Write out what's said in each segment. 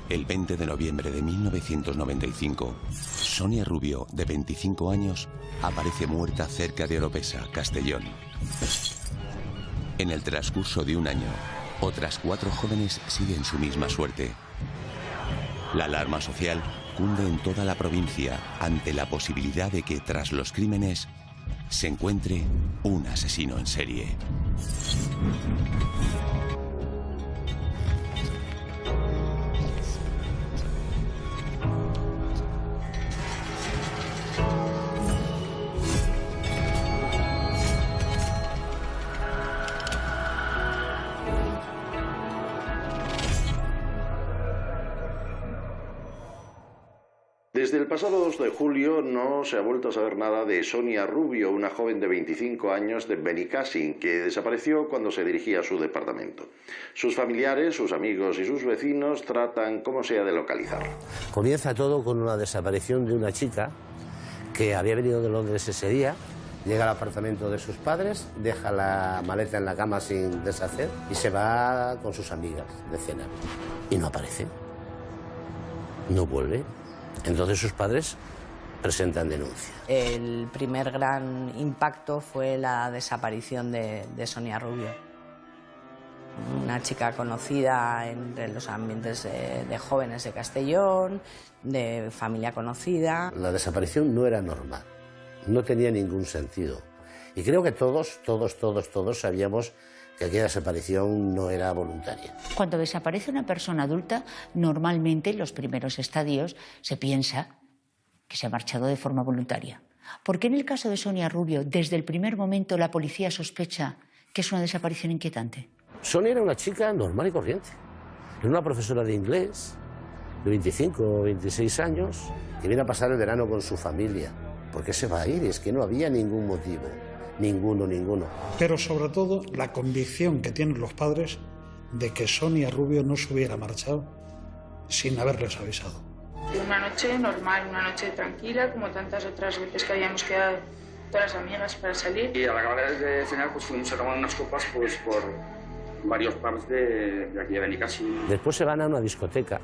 El 20 de noviembre de 1995, Sonia Rubio, de 25 años, aparece muerta cerca de Oropesa, Castellón. En el transcurso de un año, otras 4 jóvenes siguen su misma suerte. La alarma social cunde en toda la provincia ante la posibilidad de que, tras los crímenes, se encuentre un asesino en serie. Desde el pasado 2 de julio no se ha vuelto a saber nada de Sonia Rubio, una joven de 25 años de Benicàssim, que desapareció cuando se dirigía a su departamento. Sus familiares, sus amigos y sus vecinos tratan como sea de localizarla. Comienza todo con una desaparición de una chica que había venido de Londres ese día, llega al apartamento de sus padres, deja la maleta en la cama sin deshacer y se va con sus amigas de cena. Y no aparece, no vuelve. Entonces sus padres presentan denuncia. El primer gran impacto fue la desaparición de Sonia Rubio. Una chica conocida entre los ambientes de jóvenes de Castellón, de familia conocida. La desaparición no era normal, no tenía ningún sentido. Y creo que todos sabíamos que aquella desaparición no era voluntaria. Cuando desaparece una persona adulta, normalmente en los primeros estadios se piensa que se ha marchado de forma voluntaria. ¿Por qué en el caso de Sonia Rubio, desde el primer momento, la policía sospecha que es una desaparición inquietante? Sonia era una chica normal y corriente. Era una profesora de inglés, de 25 o 26 años, que viene a pasar el verano con su familia. ¿Por qué se va a ir? Es que no había ningún motivo. Ninguno. Pero sobre todo la convicción que tienen los padres de que Sonia Rubio no se hubiera marchado sin haberles avisado. Una noche normal, una noche tranquila, como tantas otras veces que habíamos quedado todas las amigas para salir. Y al acabar de cenar pues fuimos a tomar unas copas pues por varios pubs de aquí de Benicàssim. Después se van a una discoteca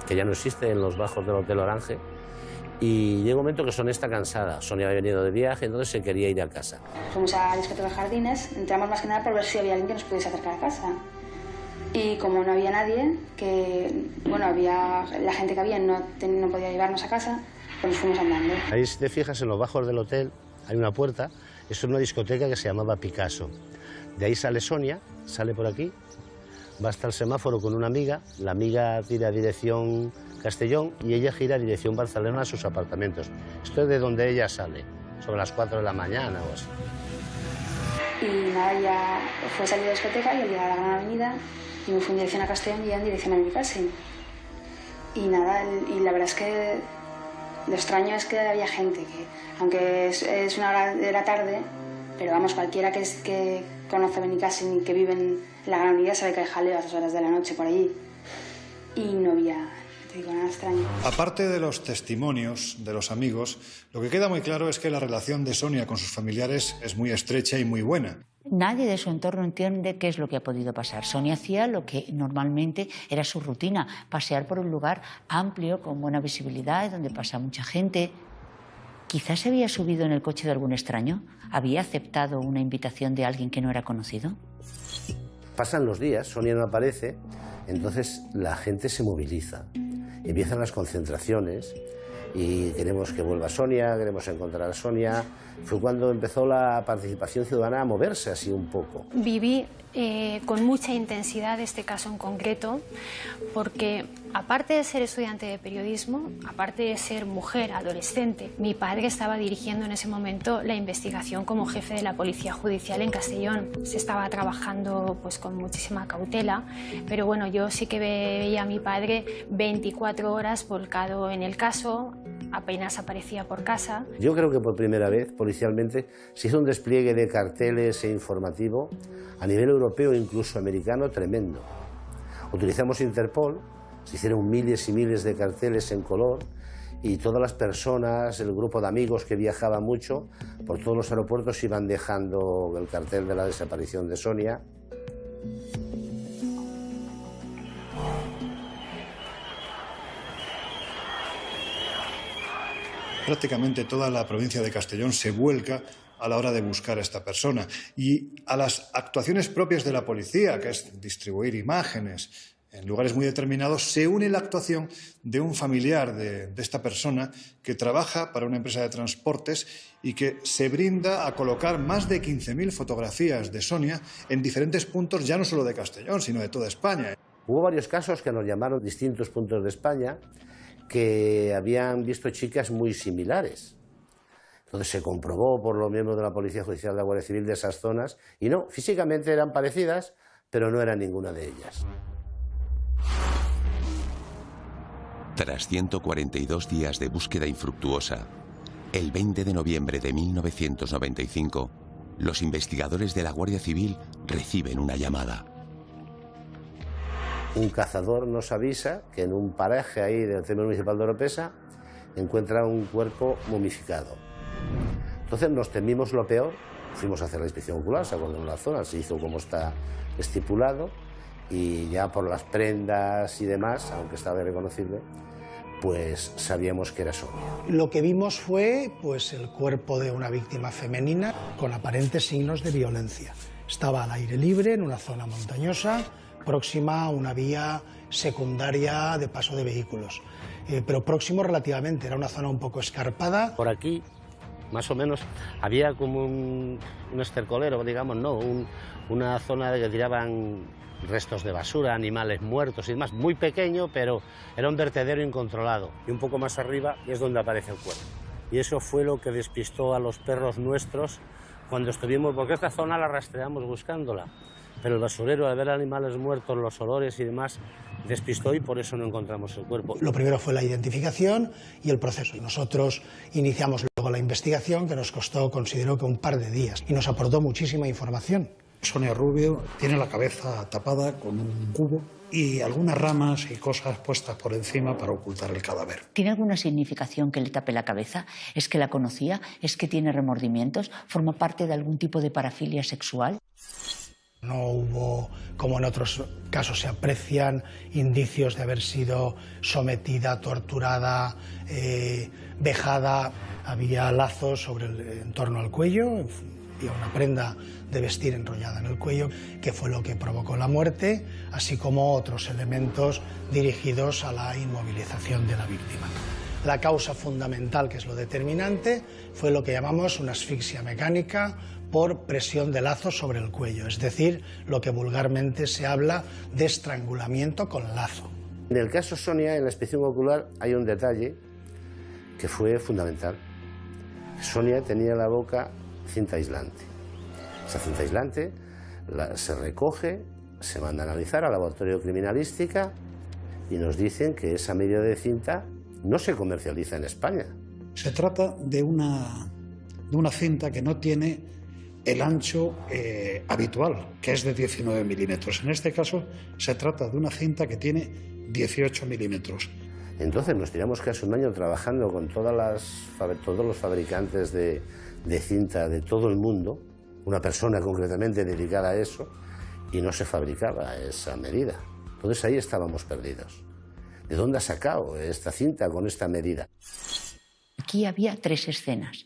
que ya no existe en los bajos del Hotel Orange. Y llega un momento que Sonia está cansada. Sonia había venido de viaje, entonces se quería ir a casa. Fuimos a la discoteca de Jardines, entramos más que nada por ver si había alguien que nos pudiese acercar a casa. Y como no había nadie, había la gente que había no podía llevarnos a casa, pues nos fuimos andando. Ahí, si te fijas, en los bajos del hotel hay una puerta. Eso es una discoteca que se llamaba Picasso. De ahí sale Sonia, sale por aquí, va hasta el semáforo con una amiga. La amiga tira dirección Castellón y ella gira dirección Barcelona a sus apartamentos. Esto es de donde ella sale, sobre las 4 de la mañana o así. Y nada, ya fue salir de la discoteca y llegué a la Gran Avenida y me fui en dirección a Castellón y en dirección a Benicàssim. Y nada, y la verdad es que lo extraño es que había gente, que aunque es una hora de la tarde, pero vamos, cualquiera que conoce Benicàssim y que vive en la Gran Avenida sabe que hay jaleo a esas horas de la noche por allí. Y no había... nada extraño. Aparte de los testimonios de los amigos, lo que queda muy claro es que la relación de Sonia con sus familiares es muy estrecha y muy buena. Nadie de su entorno entiende qué es lo que ha podido pasar. Sonia hacía lo que normalmente era su rutina, pasear por un lugar amplio, con buena visibilidad, donde pasa mucha gente. Quizás se había subido en el coche de algún extraño, había aceptado una invitación de alguien que no era conocido. Pasan los días, Sonia no aparece, entonces la gente se moviliza. Empiezan las concentraciones y queremos que vuelva Sonia, queremos encontrar a Sonia. Fue cuando empezó la participación ciudadana a moverse así un poco. Viví con mucha intensidad este caso en concreto, porque aparte de ser estudiante de periodismo, aparte de ser mujer, adolescente, mi padre estaba dirigiendo en ese momento la investigación como jefe de la Policía Judicial en Castellón. Se estaba trabajando pues con muchísima cautela, pero bueno, yo sí que veía a mi padre 24 horas volcado en el caso, apenas aparecía por casa. Yo creo que por primera vez, policialmente, se hizo un despliegue de carteles e informativo a nivel europeo e incluso americano tremendo. Utilizamos Interpol, se hicieron miles y miles de carteles en color y todas las personas, el grupo de amigos que viajaba mucho, por todos los aeropuertos iban dejando el cartel de la desaparición de Sonia. prácticamente toda la provincia de Castellón se vuelca a la hora de buscar a esta persona. Y a las actuaciones propias de la policía, que es distribuir imágenes en lugares muy determinados, se une la actuación de un familiar de esta persona que trabaja para una empresa de transportes y que se brinda a colocar más de 15.000 fotografías de Sonia en diferentes puntos, ya no solo de Castellón, sino de toda España. Hubo varios casos que nos llamaron distintos puntos de España que habían visto chicas muy similares. Entonces se comprobó por los miembros de la Policía Judicial de la Guardia Civil de esas zonas y no, físicamente eran parecidas, pero no era ninguna de ellas. Tras 142 días de búsqueda infructuosa, el 20 de noviembre de 1995, los investigadores de la Guardia Civil reciben una llamada. Un cazador nos avisa que en un paraje ahí del Centro Municipal de Oropesa encuentra un cuerpo momificado. Entonces nos temimos lo peor, fuimos a hacer la inspección ocular, se acordó en la zona, se hizo como está estipulado y ya por las prendas y demás, aunque estaba irreconocible, pues sabíamos que era Sonia. Lo que vimos fue pues, el cuerpo de una víctima femenina con aparentes signos de violencia. Estaba al aire libre en una zona montañosa, próxima a una vía secundaria de paso de vehículos, pero próximo relativamente, era una zona un poco escarpada. Por aquí, más o menos, había como un estercolero, digamos, ¿no? Una zona de que tiraban restos de basura, animales muertos y demás, muy pequeño, pero era un vertedero incontrolado. Y un poco más arriba es donde aparece el cuerpo. Y eso fue lo que despistó a los perros nuestros cuando estuvimos, porque esta zona la rastreamos buscándola. Pero el basurero, al ver animales muertos, los olores y demás, despistó y por eso no encontramos el cuerpo. Lo primero fue la identificación y el proceso. Y nosotros iniciamos luego la investigación, que nos costó, considero que un par de días, y nos aportó muchísima información. Sonia Rubio tiene la cabeza tapada con un cubo y algunas ramas y cosas puestas por encima para ocultar el cadáver. ¿Tiene alguna significación que le tape la cabeza? ¿Es que la conocía? ¿Es que tiene remordimientos? ¿Forma parte de algún tipo de parafilia sexual? No hubo, como en otros casos se aprecian, indicios de haber sido sometida, torturada, vejada. Había lazos en torno al cuello y una prenda de vestir enrollada en el cuello, que fue lo que provocó la muerte, así como otros elementos dirigidos a la inmovilización de la víctima. La causa fundamental, que es lo determinante, fue lo que llamamos una asfixia mecánica por presión de lazos sobre el cuello, es decir, lo que vulgarmente se habla de estrangulamiento con lazo. En el caso Sonia, en la inspección ocular, hay un detalle que fue fundamental. Sonia tenía la boca cinta aislante. Esa cinta aislante se recoge, se manda a analizar al laboratorio de criminalística y nos dicen que esa medida de cinta no se comercializa en España. Se trata de una cinta que no tiene el ancho habitual, que es de 19 milímetros. En este caso se trata de una cinta que tiene 18 milímetros. Entonces nos tiramos casi un año trabajando con todos los fabricantes de cinta de todo el mundo, una persona concretamente dedicada a eso, y no se fabricaba esa medida. Entonces ahí estábamos perdidos. ¿De dónde ha sacado esta cinta con esta medida? Aquí había 3 escenas.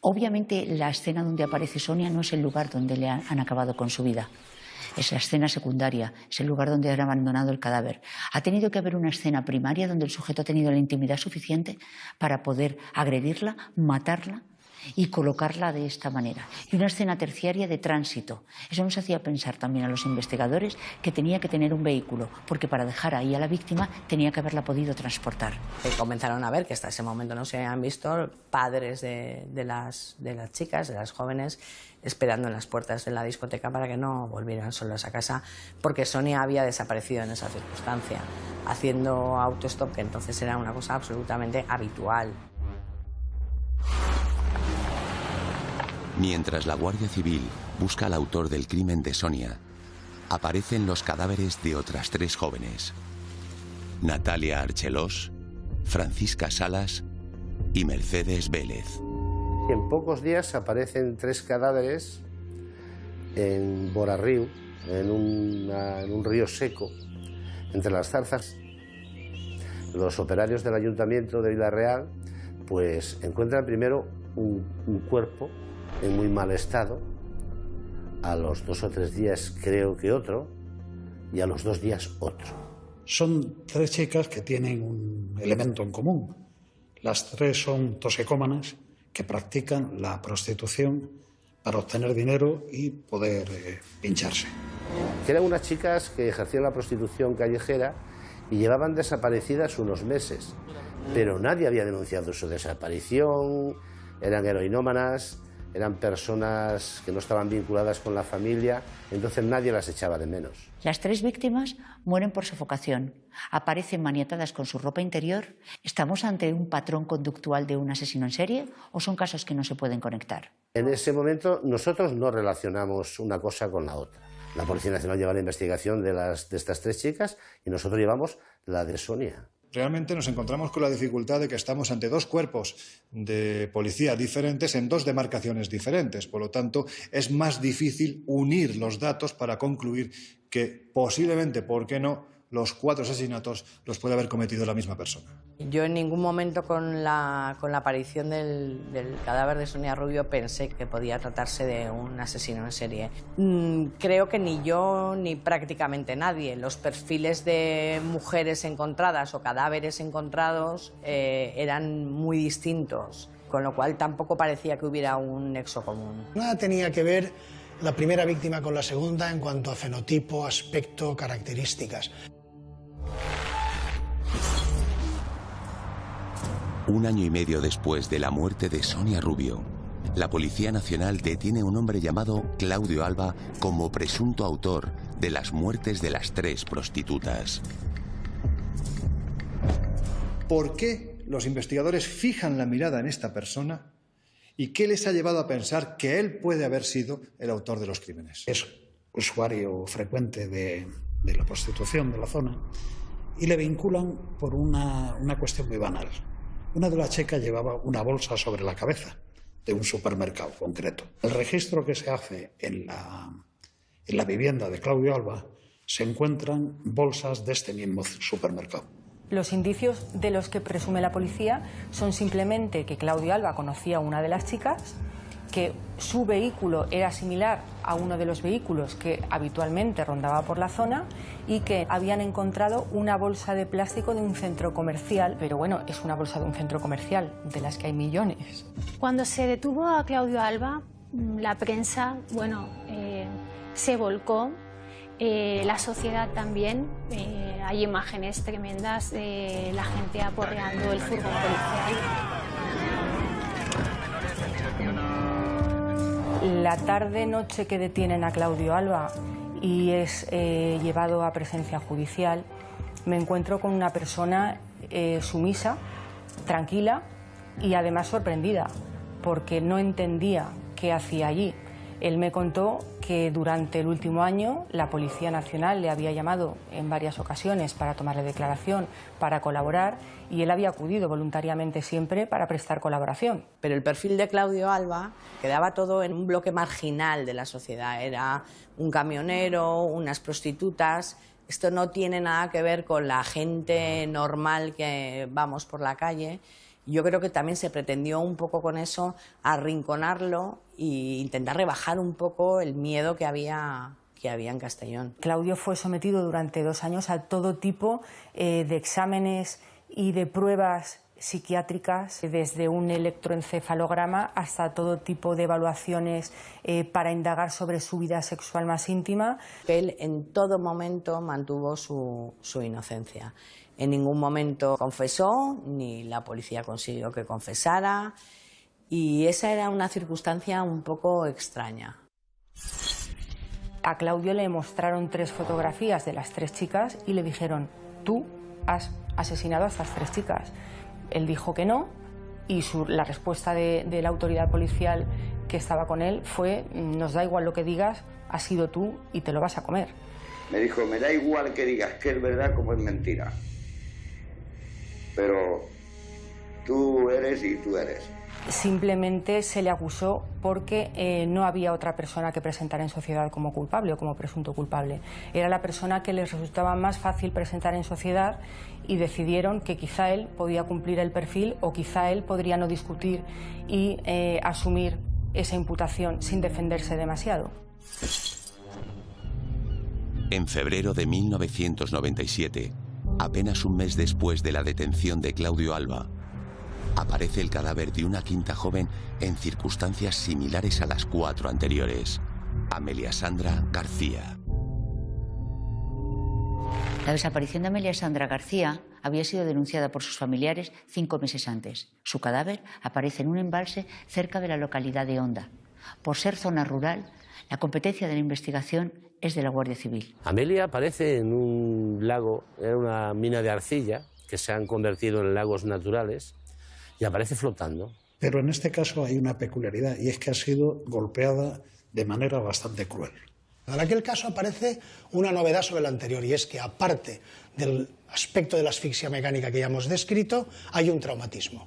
Obviamente la escena donde aparece Sonia no es el lugar donde le han acabado con su vida. Es la escena secundaria, es el lugar donde han abandonado el cadáver. Ha tenido que haber una escena primaria donde el sujeto ha tenido la intimidad suficiente para poder agredirla, matarla y colocarla de esta manera. Y una escena terciaria de tránsito. Eso nos hacía pensar también a los investigadores que tenía que tener un vehículo, porque para dejar ahí a la víctima tenía que haberla podido transportar. Comenzaron a ver que hasta ese momento no se habían visto padres de las chicas, de las jóvenes, esperando en las puertas de la discoteca para que no volvieran solos a casa, porque Sonia había desaparecido en esa circunstancia, haciendo autostop, que entonces era una cosa absolutamente habitual. Mientras la Guardia Civil busca al autor del crimen de Sonia, aparecen los cadáveres de otras 3 jóvenes: Natalia Archelós, Francisca Salas y Mercedes Vélez. En pocos días aparecen 3 cadáveres en Borarriu, en un río seco, entre las zarzas. Los operarios del Ayuntamiento de Vila Real pues encuentran primero un cuerpo en muy mal estado, a los 2 o 3 días creo que otro, y a los 2 días otro. Son 3 chicas que tienen un elemento en común. Las 3 son toxicómanas que practican la prostitución para obtener dinero y poder pincharse. Eran unas chicas que ejercían la prostitución callejera y llevaban desaparecidas unos meses, pero nadie había denunciado su desaparición, eran heroinómanas, eran personas que no estaban vinculadas con la familia, entonces nadie las echaba de menos. Las 3 víctimas mueren por sofocación, aparecen maniatadas con su ropa interior. ¿Estamos ante un patrón conductual de un asesino en serie o son casos que no se pueden conectar? En ese momento nosotros no relacionamos una cosa con la otra. La Policía Nacional lleva la investigación de estas 3 chicas y nosotros llevamos la de Sonia. Realmente nos encontramos con la dificultad de que estamos ante 2 cuerpos de policía diferentes en 2 demarcaciones diferentes. Por lo tanto, es más difícil unir los datos para concluir que posiblemente, ¿por qué no?, los 4 asesinatos los puede haber cometido la misma persona. Yo en ningún momento con la aparición del cadáver de Sonia Rubio pensé que podía tratarse de un asesino en serie. Creo que ni yo ni prácticamente nadie. Los perfiles de mujeres encontradas o cadáveres encontrados eran muy distintos, con lo cual tampoco parecía que hubiera un nexo común. Nada tenía que ver la primera víctima con la segunda en cuanto a fenotipo, aspecto, características. Un año y medio después de la muerte de Sonia Rubio, la Policía Nacional detiene a un hombre llamado Claudio Alba como presunto autor de las muertes de las 3 prostitutas. ¿Por qué los investigadores fijan la mirada en esta persona y qué les ha llevado a pensar que él puede haber sido el autor de los crímenes? Es usuario frecuente de la prostitución de la zona y le vinculan por una cuestión muy banal. Una de las chicas llevaba una bolsa sobre la cabeza de un supermercado concreto. El registro que se hace en la vivienda de Claudio Alba se encuentran bolsas de este mismo supermercado. Los indicios de los que presume la policía son simplemente que Claudio Alba conocía a una de las chicas, que su vehículo era similar a uno de los vehículos que habitualmente rondaba por la zona y que habían encontrado una bolsa de plástico de un centro comercial. Pero bueno, es una bolsa de un centro comercial, de las que hay millones. Cuando se detuvo a Claudio Alba, la prensa, se volcó, la sociedad también. Hay imágenes tremendas de la gente aporreando el furgón policial. La tarde-noche que detienen a Claudio Alba y es llevado a presencia judicial, me encuentro con una persona sumisa, tranquila y además sorprendida, porque no entendía qué hacía allí. Él me contó que durante el último año la Policía Nacional le había llamado en varias ocasiones para tomarle declaración, para colaborar, y él había acudido voluntariamente siempre para prestar colaboración. Pero el perfil de Claudio Alba quedaba todo en un bloque marginal de la sociedad. Era un camionero, unas prostitutas. Esto no tiene nada que ver con la gente normal que vamos por la calle. Yo creo que también se pretendió un poco con eso arrinconarlo e intentar rebajar un poco el miedo que había en Castellón. Claudio fue sometido durante 2 años a todo tipo de exámenes y de pruebas psiquiátricas, desde un electroencefalograma hasta todo tipo de evaluaciones para indagar sobre su vida sexual más íntima. Él en todo momento mantuvo su inocencia. En ningún momento confesó, ni la policía consiguió que confesara, y esa era una circunstancia un poco extraña. A Claudio le mostraron 3 fotografías de las 3 chicas y le dijeron: tú has asesinado a estas 3 chicas. Él dijo que no, y la respuesta de la autoridad policial que estaba con él fue: nos da igual lo que digas, has sido tú y te lo vas a comer. Me dijo: me da igual que digas que es verdad como es mentira, pero tú eres y tú eres. simplemente se le acusó porque no había otra persona que presentara en sociedad como culpable o como presunto culpable. Era la persona que les resultaba más fácil presentar en sociedad y decidieron que quizá él podía cumplir el perfil o quizá él podría no discutir y asumir esa imputación sin defenderse demasiado. En febrero de 1997, apenas un mes después de la detención de Claudio Alba, aparece el cadáver de una quinta joven en circunstancias similares a las 4 anteriores, Amelia Sandra García. La desaparición de Amelia Sandra García había sido denunciada por sus familiares 5 meses antes. Su cadáver aparece en un embalse cerca de la localidad de Honda. Por ser zona rural, la competencia de la investigación es de la Guardia Civil. Amelia aparece en un lago, en una mina de arcilla, que se han convertido en lagos naturales, y aparece flotando. Pero en este caso hay una peculiaridad, y es que ha sido golpeada de manera bastante cruel. En aquel caso aparece una novedad sobre el anterior, y es que aparte del aspecto de la asfixia mecánica que ya hemos descrito, hay un traumatismo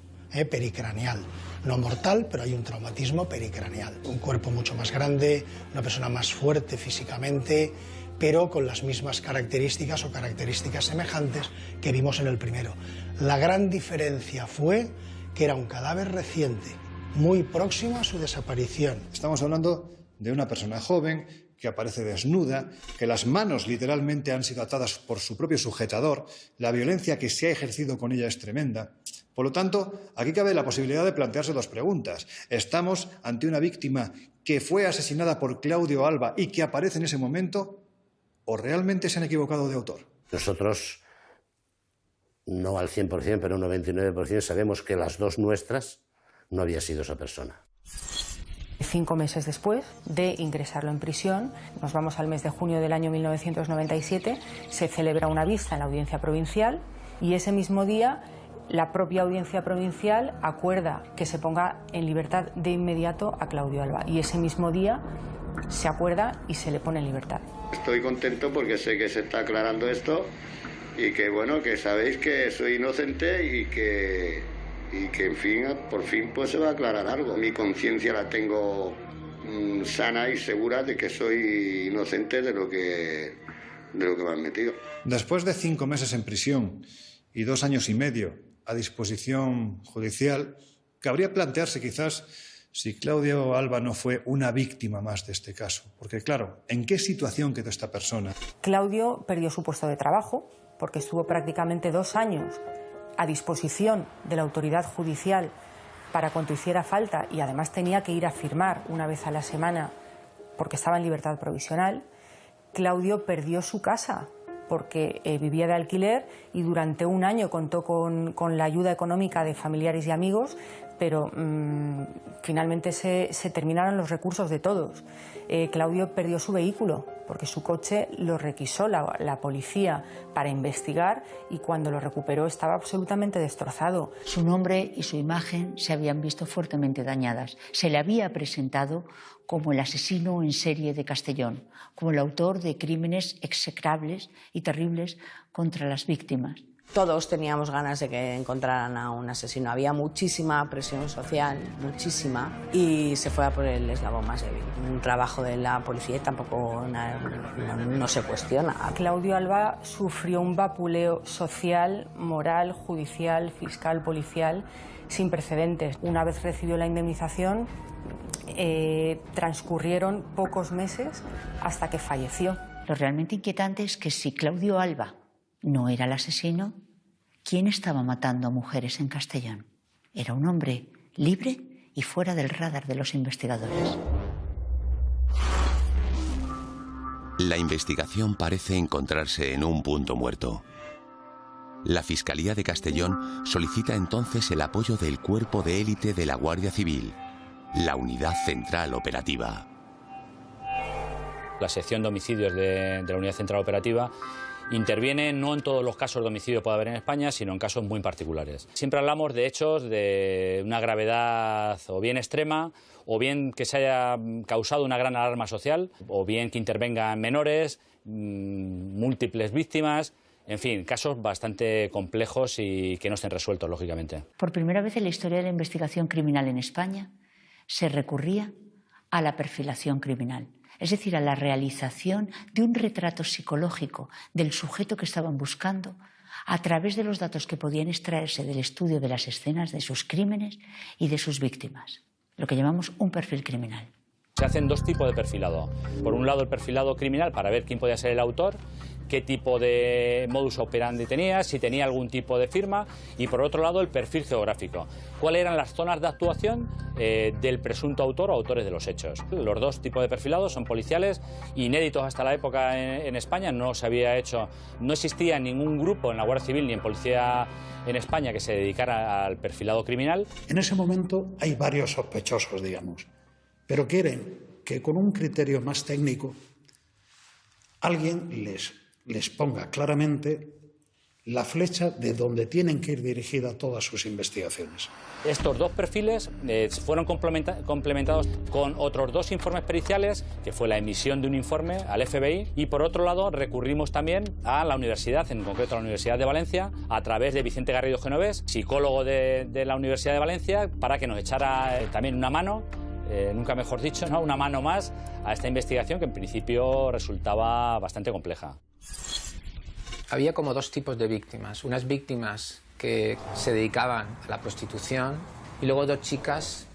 pericraneal. No mortal, pero hay un traumatismo pericraneal. Un cuerpo mucho más grande, una persona más fuerte físicamente, pero con las mismas características o características semejantes que vimos en el primero. La gran diferencia fue que era un cadáver reciente, muy próximo a su desaparición. Estamos hablando de una persona joven que aparece desnuda, que las manos literalmente han sido atadas por su propio sujetador, la violencia que se ha ejercido con ella es tremenda. Por lo tanto, aquí cabe la posibilidad de plantearse 2 preguntas. ¿Estamos ante una víctima que fue asesinada por Claudio Alba y que aparece en ese momento, o realmente se han equivocado de autor? Nosotros, no al 100%, pero un 99%, sabemos que las 2 nuestras no había sido esa persona. 5 meses después de ingresarlo en prisión, nos vamos al mes de junio del año 1997, se celebra una vista en la audiencia provincial y ese mismo día la propia audiencia provincial acuerda que se ponga en libertad de inmediato a Claudio Alba y ese mismo día se acuerda y se le pone en libertad. Estoy contento porque sé que se está aclarando esto y que bueno, que sabéis que soy inocente y que en fin, por fin pues se va a aclarar algo. Mi conciencia la tengo sana y segura de que soy inocente de lo que me han metido. Después de 5 meses en prisión y 2 años y medio a disposición judicial, cabría plantearse quizás si Claudio Alba no fue una víctima más de este caso. Porque claro, ¿en qué situación quedó esta persona? Claudio perdió su puesto de trabajo porque estuvo prácticamente 2 años a disposición de la autoridad judicial para cuanto hiciera falta y además tenía que ir a firmar una vez a la semana porque estaba en libertad provisional. Claudio perdió su casa porque vivía de alquiler y durante 1 año contó con la ayuda económica de familiares y amigos, pero finalmente se terminaron los recursos de todos. Claudio perdió su vehículo porque su coche lo requisó la policía para investigar y cuando lo recuperó estaba absolutamente destrozado. Su nombre y su imagen se habían visto fuertemente dañadas. Se le había presentado como el asesino en serie de Castellón, como el autor de crímenes execrables y terribles contra las víctimas. Todos teníamos ganas de que encontraran a un asesino. Había muchísima presión social, muchísima, y se fue a por el eslabón más débil. Un trabajo de la policía tampoco no se cuestiona. Claudio Alba sufrió un vapuleo social, moral, judicial, fiscal, policial, sin precedentes. Una vez recibió la indemnización, transcurrieron pocos meses hasta que falleció. Lo realmente inquietante es que si Claudio Alba no era el asesino, ¿quién estaba matando a mujeres en Castellón? Era un hombre libre y fuera del radar de los investigadores. La investigación parece encontrarse en un punto muerto. La Fiscalía de Castellón solicita entonces el apoyo del cuerpo de élite de la Guardia Civil, la Unidad Central Operativa. La sección de homicidios de la Unidad Central Operativa interviene no en todos los casos de homicidio que puede haber en España, sino en casos muy particulares. Siempre hablamos de hechos de una gravedad o bien extrema, o bien que se haya causado una gran alarma social, o bien que intervengan menores, múltiples víctimas. En fin, casos bastante complejos y que no estén resueltos, lógicamente. Por primera vez en la historia de la investigación criminal en España se recurría a la perfilación criminal, es decir, a la realización de un retrato psicológico del sujeto que estaban buscando a través de los datos que podían extraerse del estudio de las escenas de sus crímenes y de sus víctimas, lo que llamamos un perfil criminal. Se hacen dos tipos de perfilado. Por un lado, el perfilado criminal para ver quién podía ser el autor, qué tipo de modus operandi tenía, si tenía algún tipo de firma, y por otro lado el perfil geográfico. ¿Cuáles eran las zonas de actuación del presunto autor o autores de los hechos? Los dos tipos de perfilados son policiales, inéditos hasta la época en España, no se había hecho, no existía ningún grupo en la Guardia Civil ni en Policía en España que se dedicara al perfilado criminal. En ese momento hay varios sospechosos, digamos, pero quieren que con un criterio más técnico alguien les ponga claramente la flecha de donde tienen que ir dirigidas todas sus investigaciones. Estos dos perfiles fueron complementados con otros dos informes periciales, que fue la emisión de un informe al FBI, y por otro lado recurrimos también a la universidad, en concreto a la Universidad de Valencia, a través de Vicente Garrido Genovés, psicólogo de la Universidad de Valencia, para que nos echara también una mano, nunca mejor dicho, ¿no?, una mano más a esta investigación que en principio resultaba bastante compleja. Había como dos tipos de víctimas. Unas víctimas que se dedicaban a la prostitución y luego dos chicas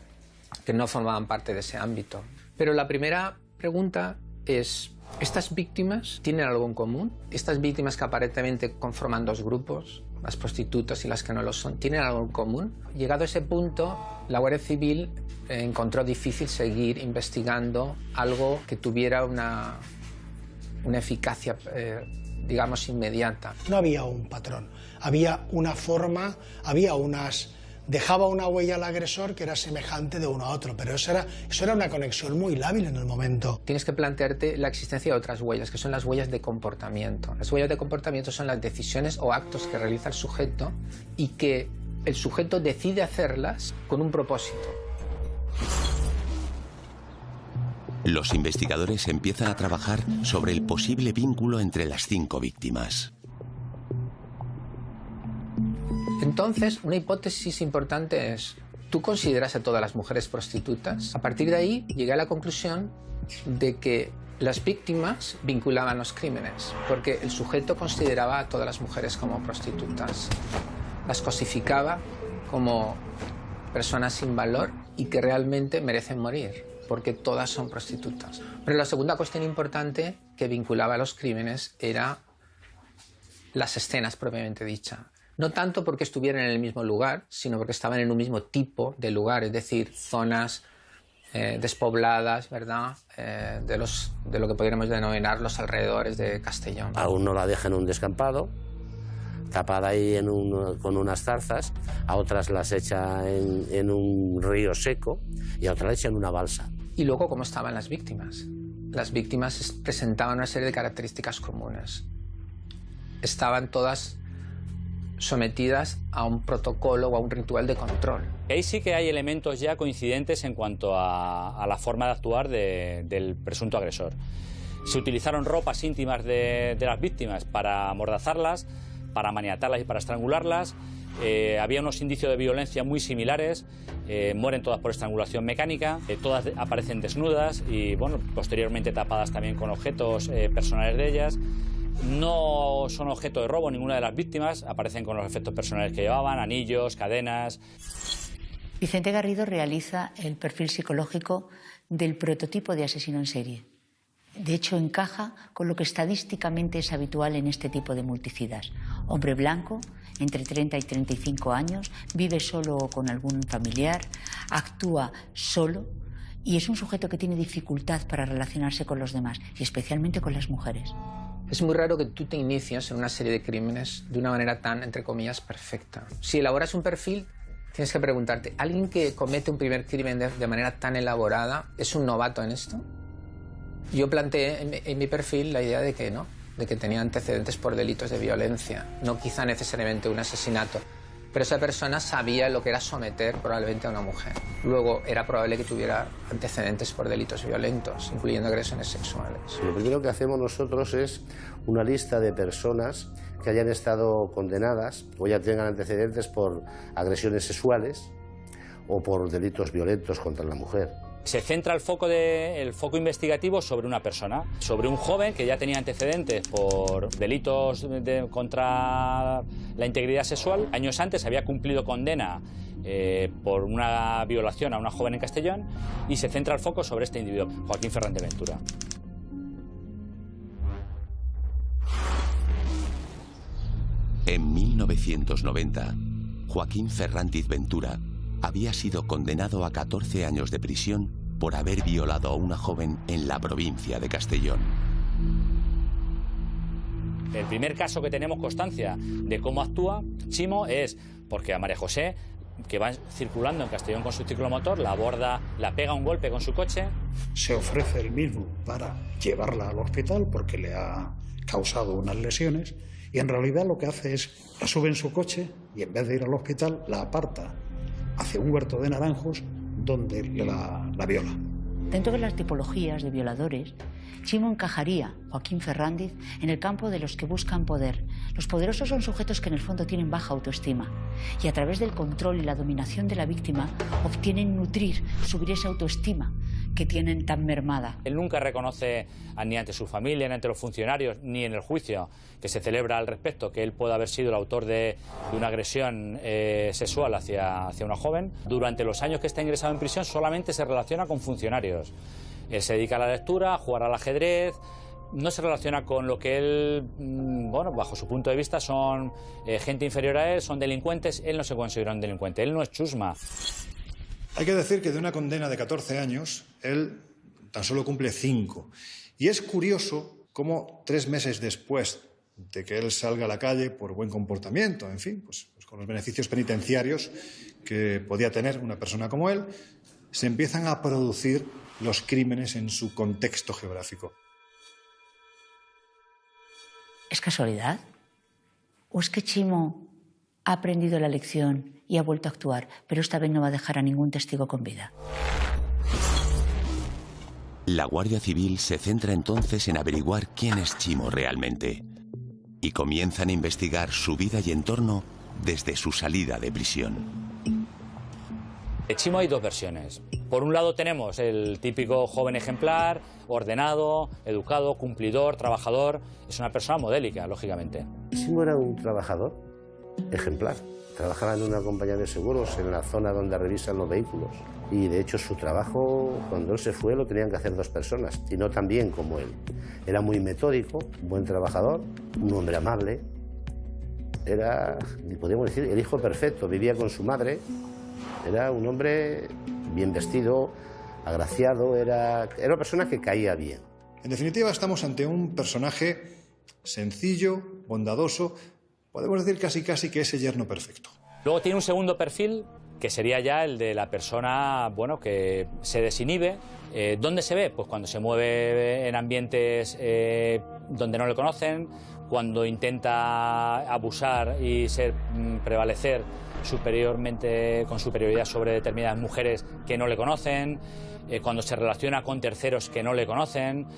que no formaban parte de ese ámbito. Pero la primera pregunta es, ¿estas víctimas tienen algo en común? ¿Estas víctimas que aparentemente conforman dos grupos, las prostitutas y las que no lo son, tienen algo en común? Llegado a ese punto, la Guardia Civil encontró difícil seguir investigando algo que tuviera una eficacia digamos, inmediata. No había un patrón, había una forma, había unas... Dejaba una huella al agresor que era semejante de uno a otro, pero eso era una conexión muy lábil en el momento. Tienes que plantearte la existencia de otras huellas, que son las huellas de comportamiento. Las huellas de comportamiento son las decisiones o actos que realiza el sujeto y que el sujeto decide hacerlas con un propósito. Los investigadores empiezan a trabajar sobre el posible vínculo entre las 5 víctimas. Entonces, una hipótesis importante es, ¿tú consideras a todas las mujeres prostitutas? A partir de ahí, llegué a la conclusión de que las víctimas vinculaban los crímenes, porque el sujeto consideraba a todas las mujeres como prostitutas. Las cosificaba como personas sin valor y que realmente merecen morir, porque todas son prostitutas. Pero la segunda cuestión importante que vinculaba a los crímenes era las escenas propiamente dicha. No tanto porque estuvieran en el mismo lugar, sino porque estaban en un mismo tipo de lugar, es decir, zonas despobladas, ¿verdad?, de lo que podríamos denominar los alrededores de Castellón. A uno la deja en un descampado, tapada ahí con unas zarzas, a otras las echa en un río seco y a otras las echa en una balsa. Y luego, ¿cómo estaban las víctimas? Las víctimas presentaban una serie de características comunes. Estaban todas sometidas a un protocolo o a un ritual de control. Ahí sí que hay elementos ya coincidentes en cuanto a la forma de actuar del presunto agresor. Se utilizaron ropas íntimas de las víctimas para amordazarlas, para maniatarlas y para estrangularlas. Había unos indicios de violencia muy similares. Mueren todas por estrangulación mecánica, todas aparecen desnudas y, bueno, posteriormente tapadas también con objetos personales de ellas. No son objeto de robo ninguna de las víctimas, aparecen con los efectos personales que llevaban, anillos, cadenas. Vicente Garrido realiza el perfil psicológico del prototipo de asesino en serie. De hecho, encaja con lo que estadísticamente es habitual en este tipo de multicidas. Hombre blanco, entre 30 y 35 años, vive solo o con algún familiar, actúa solo y es un sujeto que tiene dificultad para relacionarse con los demás, y especialmente con las mujeres. Es muy raro que tú te inicies en una serie de crímenes de una manera tan, entre comillas, perfecta. Si elaboras un perfil, tienes que preguntarte, ¿alguien que comete un primer crimen de manera tan elaborada es un novato en esto? Yo planteé en mi perfil la idea de que no, de que tenía antecedentes por delitos de violencia, no quizá necesariamente un asesinato, pero esa persona sabía lo que era someter probablemente a una mujer. Luego era probable que tuviera antecedentes por delitos violentos, incluyendo agresiones sexuales. Lo primero que hacemos nosotros es una lista de personas que hayan estado condenadas o ya tengan antecedentes por agresiones sexuales o por delitos violentos contra la mujer. Se centra el foco investigativo sobre una persona, sobre un joven que ya tenía antecedentes por delitos contra la integridad sexual. Años antes había cumplido condena por una violación a una joven en Castellón, y se centra el foco sobre este individuo, Joaquín Fernández Ventura. En 1990, Joaquín Fernández Ventura había sido condenado a 14 años de prisión por haber violado a una joven en la provincia de Castellón. El primer caso que tenemos constancia de cómo actúa Chimo es porque a María José, que va circulando en Castellón con su ciclomotor, la aborda, la pega un golpe con su coche. Se ofrece él mismo para llevarla al hospital porque le ha causado unas lesiones, y en realidad lo que hace es la sube en su coche y en vez de ir al hospital la aparta hacia un huerto de naranjos donde la viola. Dentro de las tipologías de violadores, Chimo encajaría, Joaquín Fernández, en el campo de los que buscan poder. Los poderosos son sujetos que en el fondo tienen baja autoestima y a través del control y la dominación de la víctima obtienen nutrir, subir esa autoestima que tienen tan mermada. Él nunca reconoce ni ante su familia, ni ante los funcionarios, ni en el juicio que se celebra al respecto, que él pueda haber sido el autor de una agresión sexual hacia una joven. Durante los años que está ingresado en prisión solamente se relaciona con funcionarios. Él se dedica a la lectura, a jugar al ajedrez, no se relaciona con lo que él, bueno, bajo su punto de vista son gente inferior a él, son delincuentes. Él no se considera un delincuente, él no es chusma. Hay que decir que de una condena de 14 años, él tan solo cumple 5. Y es curioso cómo 3 meses después de que él salga a la calle por buen comportamiento, en fin, pues con los beneficios penitenciarios que podía tener una persona como él, se empiezan a producir los crímenes en su contexto geográfico. ¿Es casualidad? ¿O es que Chimo ha aprendido la lección y ha vuelto a actuar, pero esta vez no va a dejar a ningún testigo con vida? La Guardia Civil se centra entonces en averiguar quién es Chimo realmente y comienzan a investigar su vida y entorno desde su salida de prisión. De Chimo hay 2 versiones. Por un lado tenemos el típico joven ejemplar, ordenado, educado, cumplidor, trabajador. Es una persona modélica, lógicamente. Chimo era un trabajador ejemplar. Trabajaba en una compañía de seguros en la zona donde revisan los vehículos. Y de hecho su trabajo, cuando él se fue, lo tenían que hacer 2 personas, y no tan bien como él. Era muy metódico, buen trabajador, un hombre amable. Era, podríamos decir, el hijo perfecto. Vivía con su madre. Era un hombre bien vestido, agraciado, era una persona que caía bien. En definitiva, estamos ante un personaje sencillo, bondadoso, podemos decir casi que es el yerno perfecto. Luego tiene un segundo perfil, que sería ya el de la persona, bueno, que se desinhibe. ¿Dónde se ve? Pues cuando se mueve en ambientes donde no le conocen, cuando intenta abusar y prevalecer superiormente, con superioridad sobre determinadas mujeres que no le conocen, cuando se relaciona con terceros que no le conocen.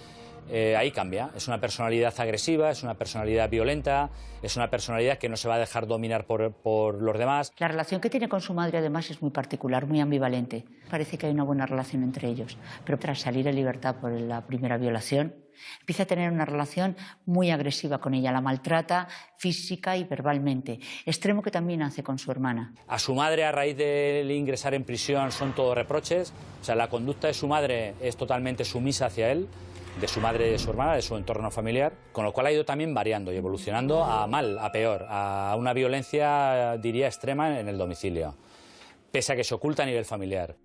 Ahí cambia. Es una personalidad agresiva, es una personalidad violenta, es una personalidad que no se va a dejar dominar por los demás. La relación que tiene con su madre además es muy particular, muy ambivalente. Parece que hay una buena relación entre ellos, pero tras salir en libertad por la primera violación, empieza a tener una relación muy agresiva con ella, la maltrata física y verbalmente, extremo que también hace con su hermana. A su madre, a raíz de ingresar en prisión, son todos reproches. O sea, la conducta de su madre es totalmente sumisa hacia él, de su madre y de su hermana, de su entorno familiar, con lo cual ha ido también variando y evolucionando a mal, a peor, a una violencia, diría, extrema en el domicilio, pese a que se oculta a nivel familiar.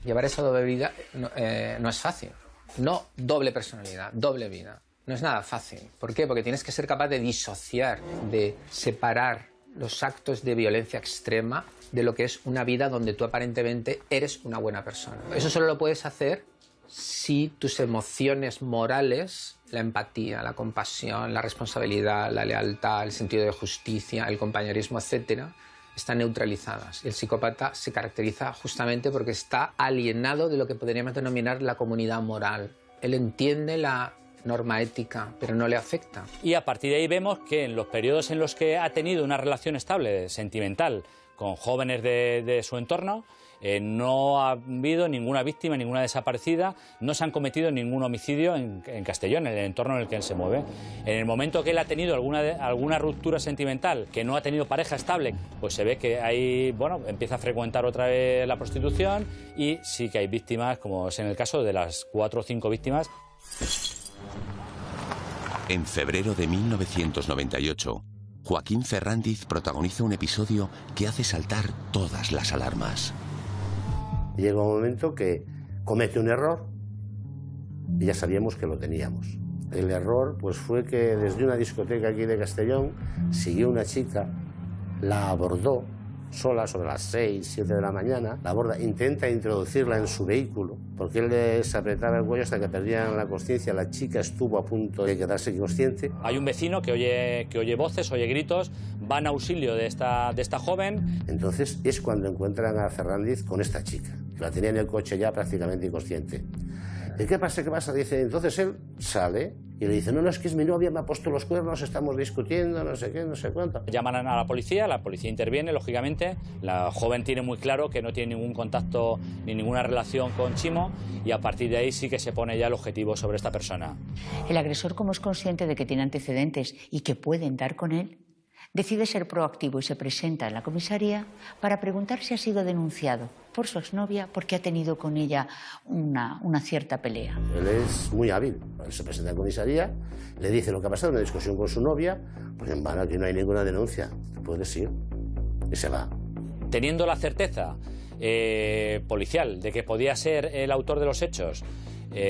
Llevar esa doble vida no es fácil. No doble personalidad, doble vida. No es nada fácil. ¿Por qué? Porque tienes que ser capaz de disociar, de separar los actos de violencia extrema de lo que es una vida donde tú aparentemente eres una buena persona. Eso solo lo puedes hacer si tus emociones morales, la empatía, la compasión, la responsabilidad, la lealtad, el sentido de justicia, el compañerismo, etcétera, están neutralizadas. El psicópata se caracteriza justamente porque está alienado de lo que podríamos denominar la comunidad moral. Él entiende la norma ética, pero no le afecta. Y a partir de ahí vemos que en los periodos en los que ha tenido una relación estable, sentimental, con jóvenes de su entorno, no ha habido ninguna víctima, ninguna desaparecida, no se han cometido ningún homicidio en Castellón, en el entorno en el que él se mueve. En el momento que él ha tenido alguna ruptura sentimental, que no ha tenido pareja estable, pues se ve que ahí, bueno, empieza a frecuentar otra vez la prostitución y sí que hay víctimas, como es en el caso de las 4 o 5 víctimas. En febrero de 1998, Joaquín Ferrandiz protagoniza un episodio que hace saltar todas las alarmas. Llega un momento que comete un error y ya sabíamos que lo teníamos. El error pues fue que desde una discoteca aquí de Castellón siguió una chica, la abordó sola sobre las 6, 7 de la mañana, la aborda, intenta introducirla en su vehículo, porque él les apretaba el cuello hasta que perdían la consciencia. La chica estuvo a punto de quedarse inconsciente. Hay un vecino que oye voces, oye gritos, va en auxilio de esta joven. Entonces es cuando encuentran a Ferrandiz con esta chica, que la tenía en el coche ya prácticamente inconsciente. ¿Y qué pasa? ¿Qué pasa? Dice, entonces él sale y le dice, no, es que es mi novia, me ha puesto los cuernos, estamos discutiendo, no sé qué, no sé cuánto. Llaman a la policía interviene, lógicamente. La joven tiene muy claro que no tiene ningún contacto ni ninguna relación con Chimo y a partir de ahí sí que se pone ya el objetivo sobre esta persona. El agresor, como es consciente de que tiene antecedentes y que pueden dar con él, decide ser proactivo y se presenta en la comisaría para preguntar si ha sido denunciado por su exnovia porque ha tenido con ella una cierta pelea. Él es muy hábil. Él se presenta en la comisaría, le dice lo que ha pasado, una discusión con su novia, pues en vano, aquí no hay ninguna denuncia, te puedes ir, y se va. Teniendo la certeza policial de que podía ser el autor de los hechos,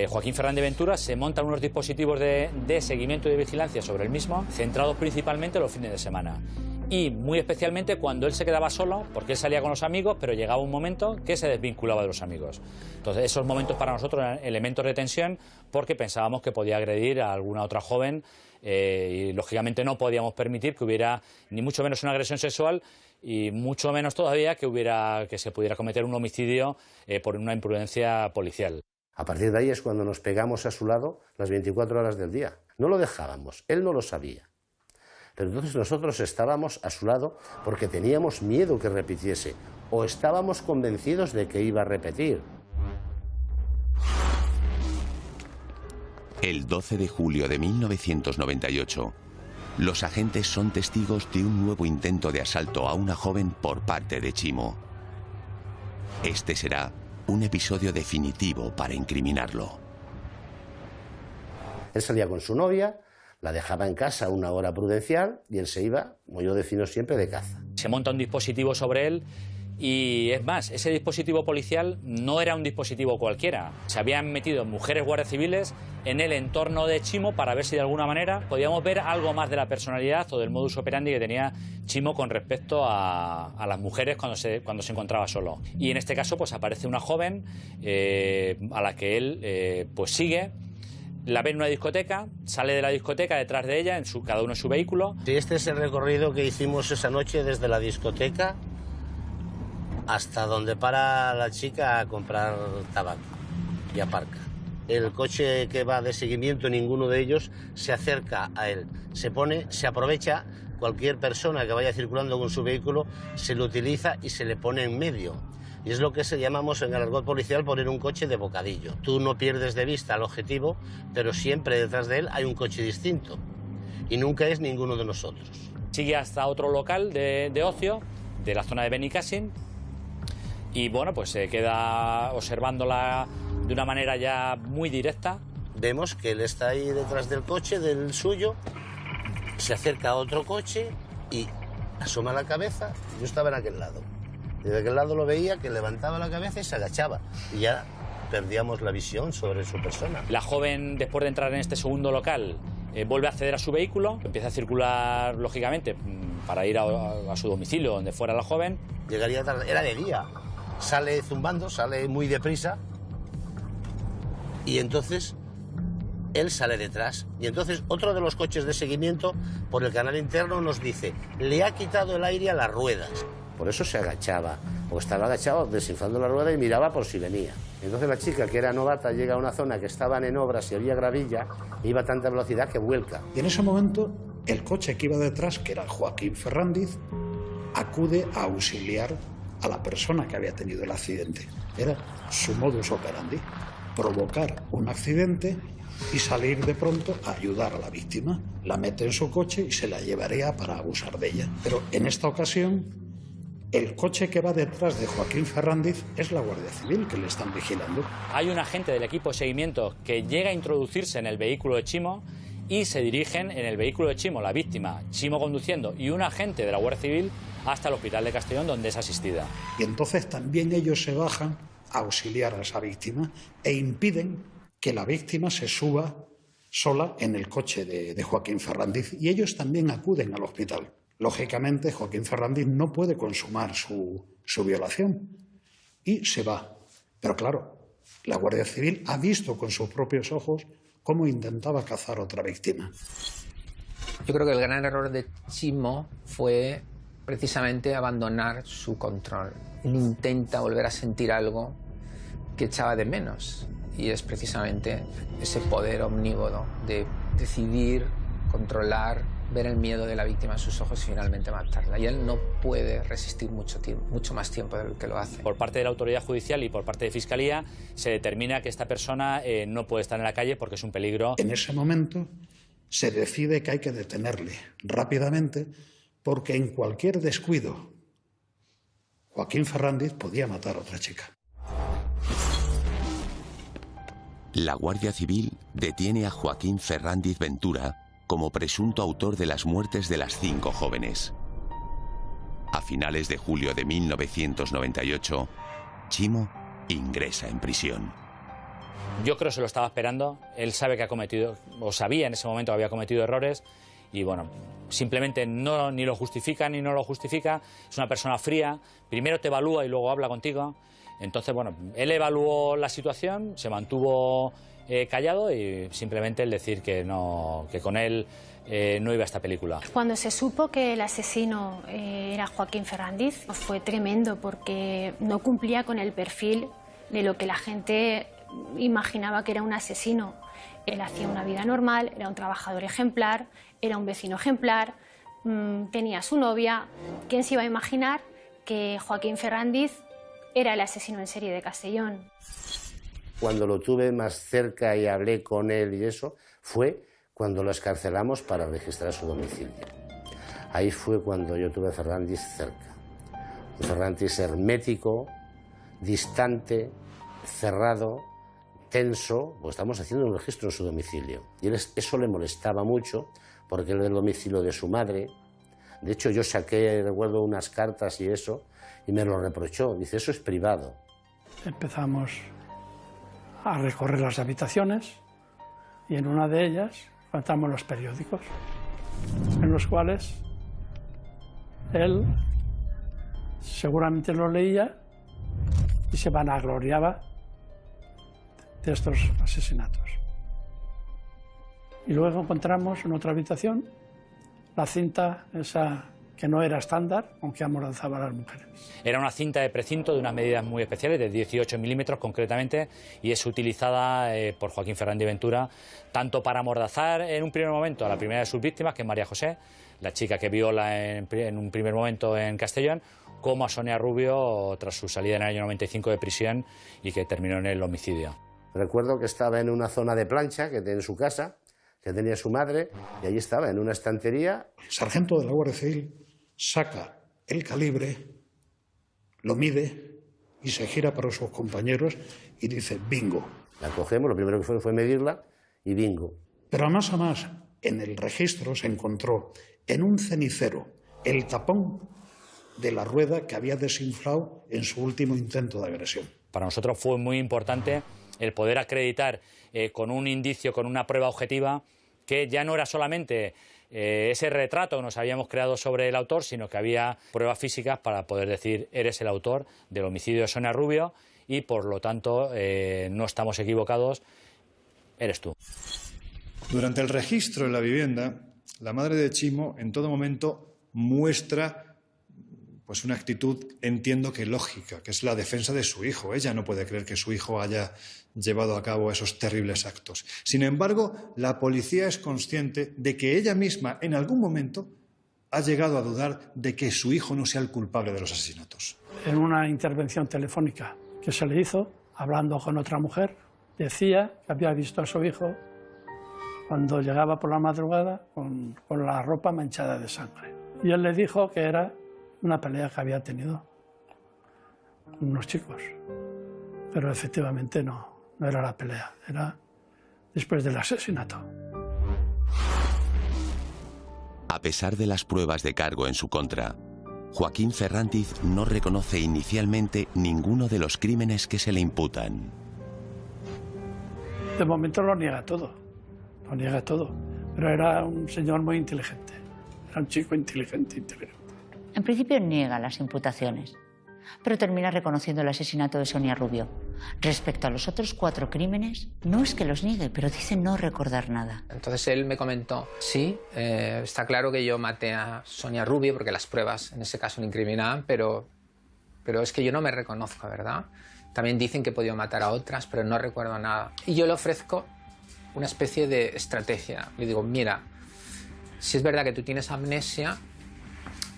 Joaquín Fernández Ventura se montan unos dispositivos de seguimiento y de vigilancia sobre el mismo, centrados principalmente los fines de semana. Y muy especialmente cuando él se quedaba solo, porque él salía con los amigos, pero llegaba un momento que se desvinculaba de los amigos. Entonces esos momentos para nosotros eran elementos de tensión porque pensábamos que podía agredir a alguna otra joven y lógicamente no podíamos permitir que hubiera ni mucho menos una agresión sexual y mucho menos todavía que se pudiera cometer un homicidio por una imprudencia policial. A partir de ahí es cuando nos pegamos a su lado las 24 horas del día. No lo dejábamos, él no lo sabía. Pero entonces nosotros estábamos a su lado porque teníamos miedo que repitiese o estábamos convencidos de que iba a repetir. El 12 de julio de 1998, los agentes son testigos de un nuevo intento de asalto a una joven por parte de Chimo. Este será un episodio definitivo para incriminarlo. Él salía con su novia, la dejaba en casa una hora prudencial y él se iba, como yo defino siempre, de caza. Se monta un dispositivo sobre él y es más, ese dispositivo policial no era un dispositivo cualquiera. Se habían metido mujeres guardias civiles en el entorno de Chimo para ver si de alguna manera podíamos ver algo más de la personalidad o del modus operandi que tenía Chimo con respecto a las mujeres cuando se encontraba solo. Y en este caso pues aparece una joven a la que él pues sigue. La ve en una discoteca, sale de la discoteca detrás de ella, cada uno en su vehículo. Sí, este es el recorrido que hicimos esa noche desde la discoteca hasta donde para la chica a comprar tabaco y aparca. El coche que va de seguimiento, ninguno de ellos se acerca a él. Se aprovecha, cualquier persona que vaya circulando con su vehículo se lo utiliza y se le pone en medio. Y es lo que llamamos en el argot policial poner un coche de bocadillo. Tú no pierdes de vista el objetivo, pero siempre detrás de él hay un coche distinto. Y nunca es ninguno de nosotros. Sigue hasta otro local de ocio, de la zona de Benicàssim, y bueno, pues se queda observándola de una manera ya muy directa. Vemos que él está ahí detrás del coche, del suyo, se acerca a otro coche y asoma la cabeza. Yo estaba en aquel lado. Desde aquel lado lo veía que levantaba la cabeza y se agachaba. Y ya perdíamos la visión sobre su persona. La joven, después de entrar en este segundo local, vuelve a acceder a su vehículo, empieza a circular, lógicamente, para ir a su domicilio, donde fuera la joven. Llegaría tarde, era de día. Sale zumbando, sale muy deprisa. Y entonces él sale detrás. Y entonces otro de los coches de seguimiento por el canal interno nos dice: le ha quitado el aire a las ruedas. Por eso se agachaba, o estaba agachado desinflando la rueda y miraba por si venía. Entonces la chica, que era novata, llega a una zona que estaban en obras y había gravilla, e iba a tanta velocidad que vuelca. Y en ese momento, el coche que iba detrás, que era Joaquín Ferrandiz, acude a auxiliar a la persona que había tenido el accidente. Era su modus operandi, provocar un accidente y salir de pronto a ayudar a la víctima. La mete en su coche y se la llevaría para abusar de ella. Pero en esta ocasión, el coche que va detrás de Joaquín Ferrandiz es la Guardia Civil, que le están vigilando. Hay un agente del equipo de seguimiento que llega a introducirse en el vehículo de Chimo y se dirigen en el vehículo de Chimo, la víctima, Chimo conduciendo, y un agente de la Guardia Civil hasta el hospital de Castellón, donde es asistida. Y entonces también ellos se bajan a auxiliar a esa víctima e impiden que la víctima se suba sola en el coche de Joaquín Ferrandiz, y ellos también acuden al hospital. Lógicamente, Joaquín Ferrandiz no puede consumar su violación y se va. Pero claro, la Guardia Civil ha visto con sus propios ojos cómo intentaba cazar otra víctima. Yo creo que el gran error de Chimo fue precisamente abandonar su control. Él intenta volver a sentir algo que echaba de menos, y es precisamente ese poder omnívodo de decidir, controlar, ver el miedo de la víctima en sus ojos y finalmente matarla. Y él no puede resistir mucho más tiempo del que lo hace. Por parte de la autoridad judicial y por parte de Fiscalía se determina que esta persona no puede estar en la calle porque es un peligro. En ese momento se decide que hay que detenerle rápidamente, porque en cualquier descuido Joaquín Ferrandiz podía matar a otra chica. La Guardia Civil detiene a Joaquín Ferrandiz Ventura como presunto autor de las muertes de las 5 jóvenes. A finales de julio de 1998, Chimo ingresa en prisión. Yo creo que se lo estaba esperando. Él sabe que ha cometido, o sabía en ese momento que había cometido errores, y bueno, simplemente ni lo justifica ni no lo justifica. Es una persona fría, primero te evalúa y luego habla contigo. Entonces, bueno, él evaluó la situación, se mantuvo callado, y simplemente el decir que con él no iba a esta película. Cuando se supo que el asesino era Joaquín Ferrandiz, fue tremendo, porque no cumplía con el perfil de lo que la gente imaginaba que era un asesino. Él hacía una vida normal, era un trabajador ejemplar, era un vecino ejemplar, tenía su novia. ¿Quién se iba a imaginar que Joaquín Ferrandiz era el asesino en serie de Castellón? Cuando lo tuve más cerca y hablé con él y eso, fue cuando lo excarcelamos para registrar su domicilio. Ahí fue cuando yo tuve a Ferrandiz cerca. Un Ferrandiz hermético, distante, cerrado, tenso, pues estamos haciendo un registro en su domicilio. Y eso le molestaba mucho, porque él era el domicilio de su madre. De hecho, yo saqué, recuerdo, unas cartas y eso, y me lo reprochó. Dice, eso es privado. Empezamos a recorrer las habitaciones, y en una de ellas encontramos los periódicos, en los cuales él seguramente los leía y se vanagloriaba de estos asesinatos. Y luego encontramos en otra habitación la cinta esa que no era estándar, aunque amordazaba a las mujeres. Era una cinta de precinto de unas medidas muy especiales, de 18 milímetros concretamente, y es utilizada por Joaquín Ferrandiz Ventura tanto para amordazar en un primer momento a la primera de sus víctimas, que es María José, la chica que viola en un primer momento en Castellón, como a Sonia Rubio tras su salida en el año 95 de prisión y que terminó en el homicidio. Recuerdo que estaba en una zona de plancha que tenía en su casa, que tenía su madre, y allí estaba en una estantería. El sargento de la Guardia Civil saca el calibre, lo mide y se gira para sus compañeros y dice bingo. La cogemos, lo primero que fue medirla y bingo. Pero a más, en el registro se encontró en un cenicero el tapón de la rueda que había desinflado en su último intento de agresión. Para nosotros fue muy importante el poder acreditar con un indicio, con una prueba objetiva, que ya no era solamente ese retrato que nos habíamos creado sobre el autor, sino que había pruebas físicas para poder decir eres el autor del homicidio de Sonia Rubio y por lo tanto no estamos equivocados, eres tú. Durante el registro en la vivienda, la madre de Chimo en todo momento muestra pues una actitud, entiendo que lógica, que es la defensa de su hijo. Ella no puede creer que su hijo haya llevado a cabo esos terribles actos. Sin embargo, la policía es consciente de que ella misma, en algún momento, ha llegado a dudar de que su hijo no sea el culpable de los asesinatos. En una intervención telefónica que se le hizo, hablando con otra mujer, decía que había visto a su hijo cuando llegaba por la madrugada con la ropa manchada de sangre. Y él le dijo que era una pelea que había tenido con unos chicos. Pero efectivamente no era la pelea, era después del asesinato. A pesar de las pruebas de cargo en su contra, Joaquín Ferrandiz no reconoce inicialmente ninguno de los crímenes que se le imputan. De momento lo niega todo, pero era un señor muy inteligente, era un chico inteligente. En principio niega las imputaciones, pero termina reconociendo el asesinato de Sonia Rubio. Respecto a los otros 4 crímenes, no es que los niegue, pero dice no recordar nada. Entonces él me comentó, sí, está claro que yo maté a Sonia Rubio, porque las pruebas en ese caso le incriminaban, pero es que yo no me reconozco, ¿verdad? También dicen que he podido matar a otras, pero no recuerdo nada. Y yo le ofrezco una especie de estrategia. Le digo, mira, si es verdad que tú tienes amnesia,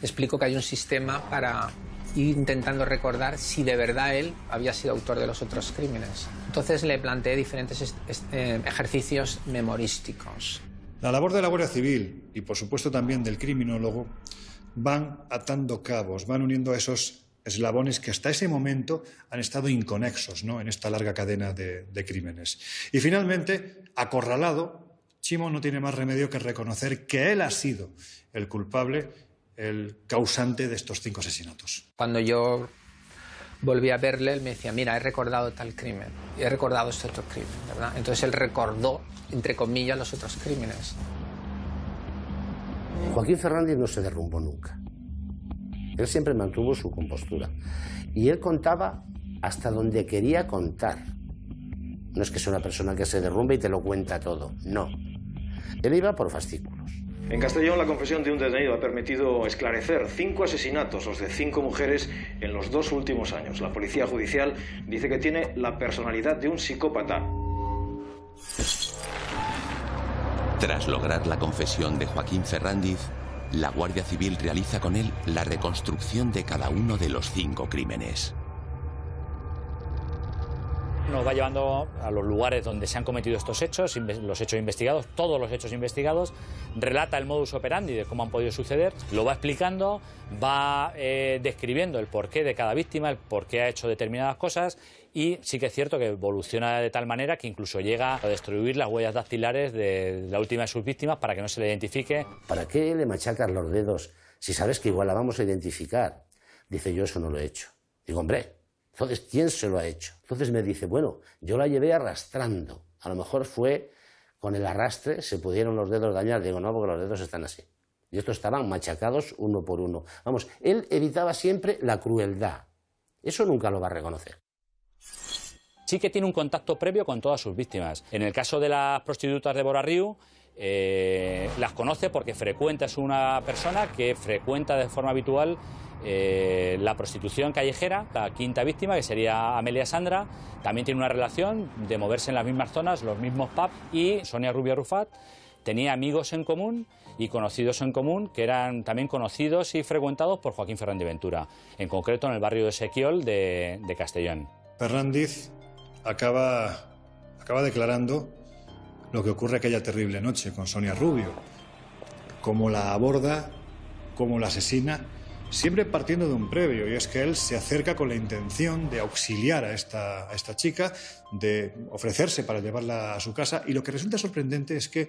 te explico que hay un sistema para ir intentando recordar si de verdad él había sido autor de los otros crímenes. Entonces le planteé diferentes ejercicios memorísticos. La labor de la Guardia Civil y, por supuesto, también del criminólogo van atando cabos, van uniendo esos eslabones que hasta ese momento han estado inconexos, ¿no?, en esta larga cadena de crímenes. Y finalmente, acorralado, Chimo no tiene más remedio que reconocer que él ha sido el culpable, el causante de estos 5 asesinatos. Cuando yo volví a verle, él me decía, mira, he recordado tal crimen, y he recordado este otro crimen, ¿verdad? Entonces él recordó, entre comillas, los otros crímenes. Joaquín Ferrandiz no se derrumbó nunca. Él siempre mantuvo su compostura. Y él contaba hasta donde quería contar. No es que sea una persona que se derrumbe y te lo cuenta todo, no. Él iba por fascículos. En Castellón, la confesión de un detenido ha permitido esclarecer 5 asesinatos, los de 5 mujeres, en los 2 últimos años. La policía judicial dice que tiene la personalidad de un psicópata. Tras lograr la confesión de Joaquín Ferrandiz, la Guardia Civil realiza con él la reconstrucción de cada uno de los 5 crímenes. Nos va llevando a los lugares donde se han cometido estos hechos, los hechos investigados, todos los hechos investigados, relata el modus operandi de cómo han podido suceder, lo va explicando, va describiendo el porqué de cada víctima, el por qué ha hecho determinadas cosas, y sí que es cierto que evoluciona de tal manera que incluso llega a destruir las huellas dactilares de la última de sus víctimas para que no se le identifique. ¿Para qué le machacas los dedos si sabes que igual la vamos a identificar? Dice, yo eso no lo he hecho. Digo, hombre, entonces, ¿quién se lo ha hecho? Entonces me dice, bueno, yo la llevé arrastrando. A lo mejor fue con el arrastre, se pudieron los dedos dañar. Digo, no, porque los dedos están así. Y estos estaban machacados uno por uno. Vamos, él evitaba siempre la crueldad. Eso nunca lo va a reconocer. Sí que tiene un contacto previo con todas sus víctimas. En el caso de las prostitutas de Borarriu, las conoce porque es una persona que frecuenta de forma habitual la prostitución callejera. La 5ª víctima, que sería Amelia Sandra, también tiene una relación de moverse en las mismas zonas, los mismos pubs, y Sonia Rubio Arrufat tenía amigos en común y conocidos en común que eran también conocidos y frecuentados por Joaquín Ferrandiz Ventura, en concreto en el barrio de Sequiol de Castellón. Ferrandiz acaba declarando lo que ocurre aquella terrible noche con Sonia Rubio, cómo la aborda, cómo la asesina, siempre partiendo de un previo, y es que él se acerca con la intención de auxiliar a esta chica, de ofrecerse para llevarla a su casa, y lo que resulta sorprendente es que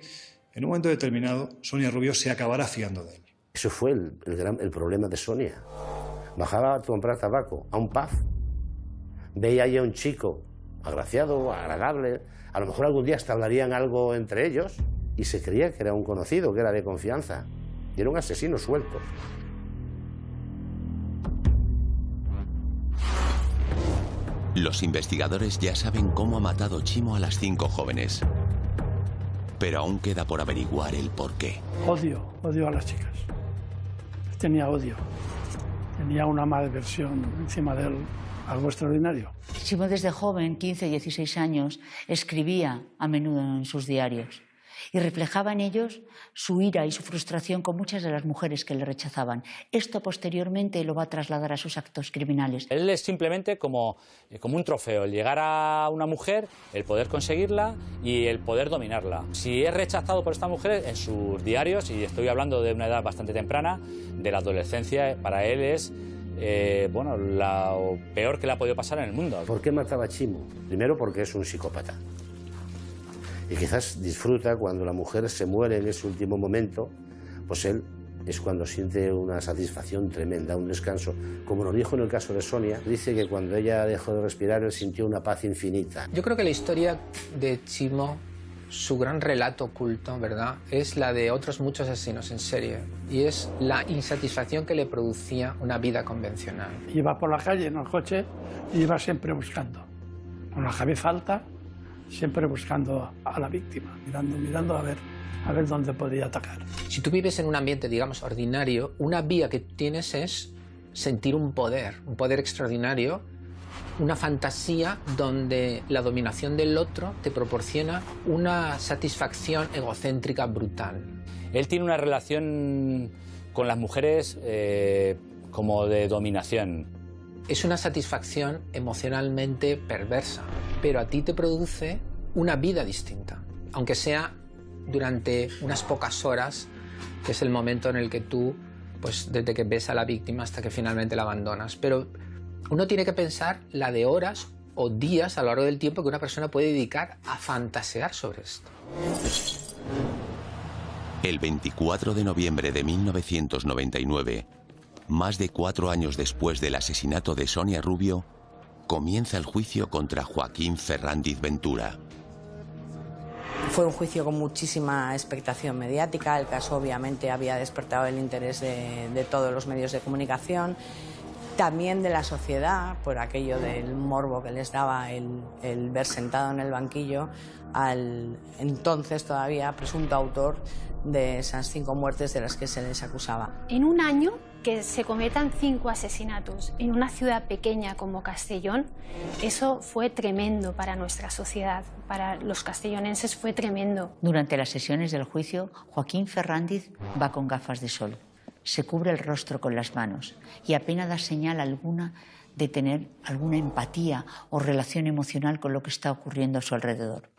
en un momento determinado Sonia Rubio se acabará fiando de él. Eso fue el problema de Sonia. Bajaba a comprar tabaco a un pub, veía ahí a un chico agraciado, agradable, a lo mejor algún día hasta hablarían algo entre ellos, y se creía que era un conocido, que era de confianza, y era un asesino suelto. Los investigadores ya saben cómo ha matado Chimo a las 5 jóvenes. Pero aún queda por averiguar el porqué. Odio a las chicas. Tenía odio. tenía una malversión encima de él, algo extraordinario. Chimo desde joven, 15, 16 años, escribía a menudo en sus diarios y reflejaba en ellos su ira y su frustración con muchas de las mujeres que le rechazaban. Esto posteriormente lo va a trasladar a sus actos criminales. Él es simplemente como un trofeo, el llegar a una mujer, el poder conseguirla y el poder dominarla. Si es rechazado por esta mujer, en sus diarios, y estoy hablando de una edad bastante temprana, de la adolescencia, para él es bueno, lo peor que le ha podido pasar en el mundo. ¿Por qué mataba a Chimo? Primero porque es un psicópata. Y quizás disfruta cuando la mujer se muere en ese último momento, pues él es cuando siente una satisfacción tremenda, un descanso. Como nos dijo en el caso de Sonia, dice que cuando ella dejó de respirar, él sintió una paz infinita. Yo creo que la historia de Chimo, su gran relato oculto, ¿verdad?, es la de otros muchos asesinos en serie. Y es la insatisfacción que le producía una vida convencional. Iba por la calle en el coche y iba siempre buscando, con la cabeza alta, siempre buscando a la víctima, mirando a ver dónde podía atacar. Si tú vives en un ambiente, digamos, ordinario, una vía que tienes es sentir un poder extraordinario, una fantasía donde la dominación del otro te proporciona una satisfacción egocéntrica brutal. Él tiene una relación con las mujeres como de dominación. Es una satisfacción emocionalmente perversa, pero a ti te produce una vida distinta, aunque sea durante unas pocas horas, que es el momento en el que tú, pues desde que ves a la víctima hasta que finalmente la abandonas. Pero uno tiene que pensar la de horas o días a lo largo del tiempo que una persona puede dedicar a fantasear sobre esto. El 24 de noviembre de 1999, más de 4 años después del asesinato de Sonia Rubio, comienza el juicio contra Joaquín Ferrandiz Ventura. Fue un juicio con muchísima expectación mediática. El caso obviamente había despertado el interés de todos los medios de comunicación, también de la sociedad, por aquello del morbo que les daba el ver sentado en el banquillo al entonces todavía presunto autor de esas 5 muertes de las que se les acusaba. En un año que se cometan 5 asesinatos en una ciudad pequeña como Castellón, eso fue tremendo para nuestra sociedad, para los castellonenses fue tremendo. Durante las sesiones del juicio, Joaquín Ferrandiz va con gafas de sol, se cubre el rostro con las manos y apenas da señal alguna de tener alguna empatía o relación emocional con lo que está ocurriendo a su alrededor.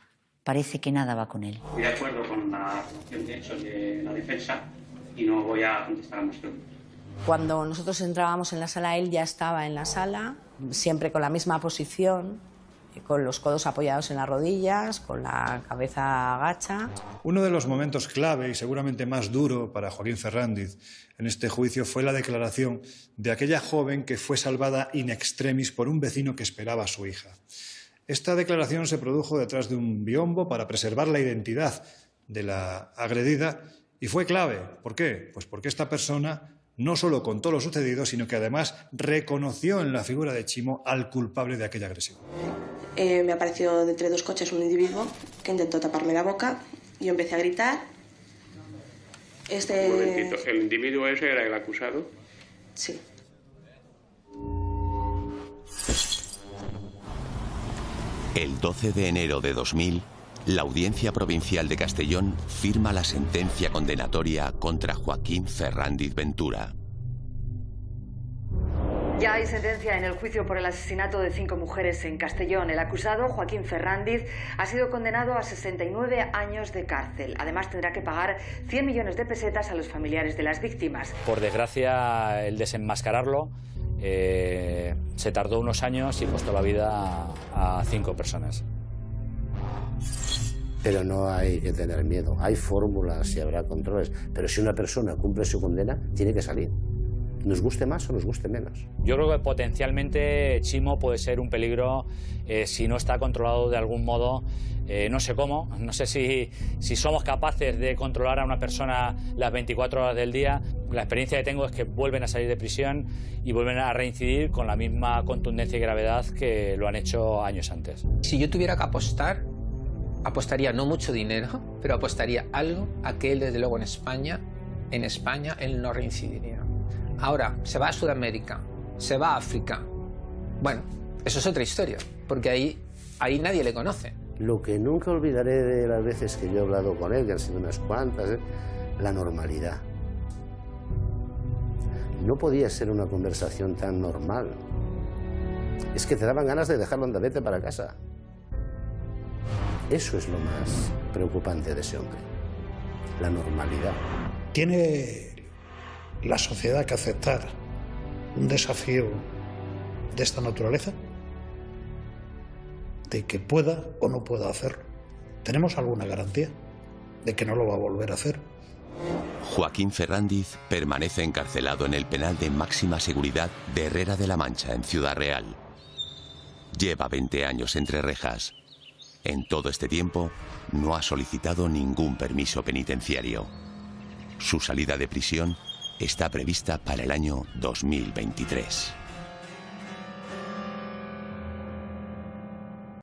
Parece que nada va con él. Estoy de acuerdo con la acusación de hechos de la defensa y no voy a contestar a más preguntas. Cuando nosotros entrábamos en la sala, él ya estaba en la sala, siempre con la misma posición, con los codos apoyados en las rodillas, con la cabeza agacha. Uno de los momentos clave y seguramente más duro para Joaquín Ferrandiz en este juicio fue la declaración de aquella joven que fue salvada in extremis por un vecino que esperaba a su hija. Esta declaración se produjo detrás de un biombo para preservar la identidad de la agredida y fue clave. ¿Por qué? Pues porque esta persona no solo contó lo sucedido, sino que además reconoció en la figura de Chimo al culpable de aquella agresión. Me apareció de entre 2 coches un individuo que intentó taparme la boca. Yo empecé a gritar. Un momentito, ¿el individuo ese era el acusado? Sí. El 12 de enero de 2000, la Audiencia Provincial de Castellón firma la sentencia condenatoria contra Joaquín Ferrandiz Ventura. Ya hay sentencia en el juicio por el asesinato de 5 mujeres en Castellón. El acusado, Joaquín Ferrandiz, ha sido condenado a 69 años de cárcel. Además, tendrá que pagar 100 millones de pesetas a los familiares de las víctimas. Por desgracia, el desenmascararlo se tardó unos años y costó la vida a 5 personas. Pero no hay que tener miedo. Hay fórmulas y habrá controles. Pero si una persona cumple su condena, tiene que salir. Nos guste más o nos guste menos. Yo creo que potencialmente Chimo puede ser un peligro si no está controlado de algún modo. No sé cómo, no sé si somos capaces de controlar a una persona las 24 horas del día. La experiencia que tengo es que vuelven a salir de prisión y vuelven a reincidir con la misma contundencia y gravedad que lo han hecho años antes. Si yo tuviera que apostar, apostaría no mucho dinero, pero apostaría algo a que él, desde luego, en España él no reincidiría. Ahora, se va a Sudamérica, se va a África. Bueno, eso es otra historia, porque ahí nadie le conoce. Lo que nunca olvidaré de las veces que yo he hablado con él, que han sido unas cuantas, la normalidad. No podía ser una conversación tan normal. Es que te daban ganas de dejarlo andar, vete para casa. Eso es lo más preocupante de ese hombre, la normalidad. ¿Tiene la sociedad que aceptar un desafío de esta naturaleza? ¿De que pueda o no pueda hacerlo? ¿Tenemos alguna garantía de que no lo va a volver a hacer? Joaquín Ferrandiz permanece encarcelado en el penal de máxima seguridad de Herrera de la Mancha, en Ciudad Real. Lleva 20 años entre rejas. En todo este tiempo no ha solicitado ningún permiso penitenciario. Su salida de prisión está prevista para el año 2023.